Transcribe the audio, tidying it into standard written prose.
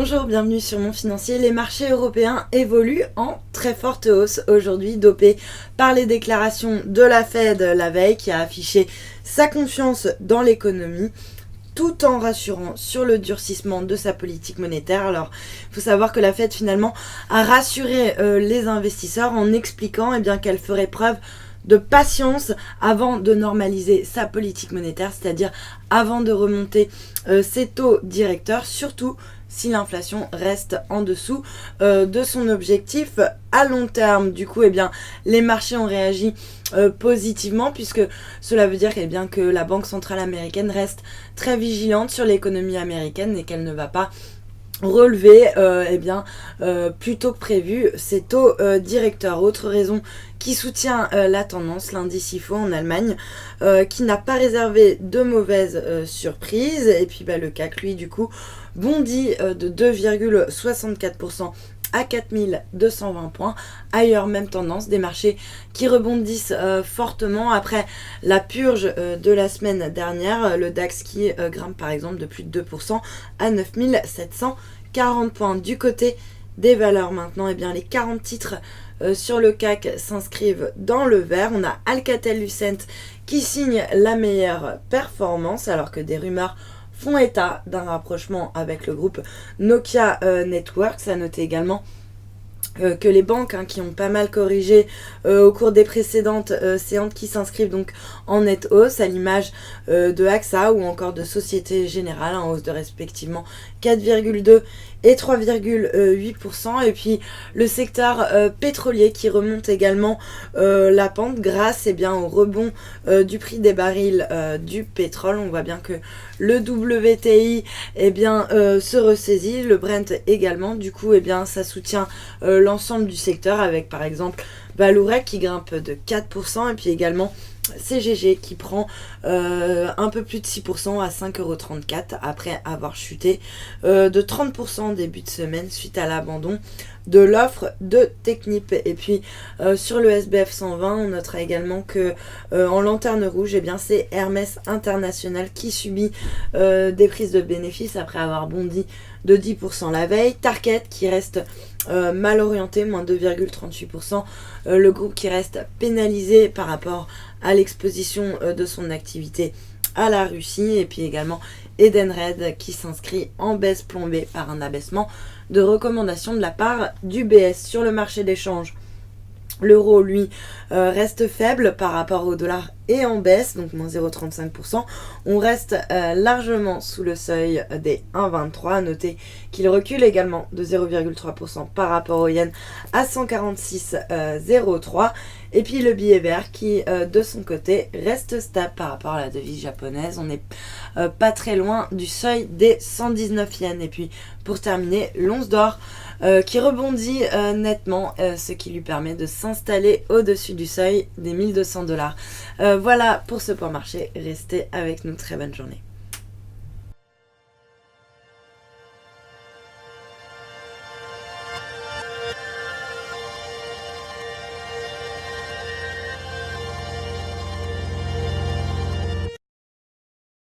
Bonjour, bienvenue sur Mon Financier. Les marchés européens évoluent en très forte hausse aujourd'hui, dopés par les déclarations de la Fed la veille qui a affiché sa confiance dans l'économie tout en rassurant sur le durcissement de sa politique monétaire. Alors, il faut savoir que la Fed finalement a rassuré les investisseurs en expliquant qu'elle ferait preuve de patience avant de normaliser sa politique monétaire, c'est-à-dire avant de remonter ses taux directeurs, surtout si l'inflation reste en dessous de son objectif à long terme. Du coup, les marchés ont réagi positivement, puisque cela veut dire que la Banque centrale américaine reste très vigilante sur l'économie américaine et qu'elle ne va pas relever plus tôt que prévu ses taux directeurs. Autre raison qui soutient la tendance, l'indice IFO en Allemagne, qui n'a pas réservé de mauvaises surprises. Et puis le CAC, lui, du coup, bondit de 2,64% à 4220 points. Ailleurs, même tendance, des marchés qui rebondissent fortement après la purge de la semaine dernière. Le DAX qui grimpe par exemple de plus de 2% à 9740 points. Du côté des valeurs maintenant, les 40 titres sur le CAC s'inscrivent dans le vert. On a Alcatel-Lucent qui signe la meilleure performance, alors que des rumeurs font état d'un rapprochement avec le groupe Nokia Networks. À noter également que les banques qui ont pas mal corrigé au cours des précédentes séances qui s'inscrivent donc en nette hausse, à l'image de AXA ou encore de Société Générale, en hausse de respectivement 4,2 et 3,8%. Et puis le secteur pétrolier qui remonte également la pente grâce au rebond du prix des barils du pétrole. On voit bien que le WTI se ressaisit, le Brent également. Du coup ça soutient l'ensemble du secteur, avec par exemple Valourec qui grimpe de 4%, et puis également CGG qui prend un peu plus de 6% à 5,34€ après avoir chuté de 30% début de semaine suite à l'abandon de l'offre de Technip. Et puis sur le SBF 120, on notera également que en lanterne rouge, c'est Hermès International qui subit des prises de bénéfices après avoir bondi de 10% la veille. Target qui reste mal orienté, moins 2,38%. Le groupe qui reste pénalisé par rapport à l'exposition de son activité à la Russie. Et puis également Edenred qui s'inscrit en baisse plombée par un abaissement de recommandation de la part d'UBS. Sur le marché d'échange, l'euro, lui, reste faible par rapport au dollar et en baisse, donc moins 0,35%. On reste largement sous le seuil des 1,23. Notez qu'il recule également de 0,3% par rapport au yen à 146,03. Et puis le billet vert qui, de son côté, reste stable par rapport à la devise japonaise. On n'est pas très loin du seuil des 119 yens. Et puis pour terminer, l'once d'or qui rebondit nettement, ce qui lui permet de s'installer au-dessus du seuil des $1 200. Voilà pour ce point marché. Restez avec nous. Très bonne journée.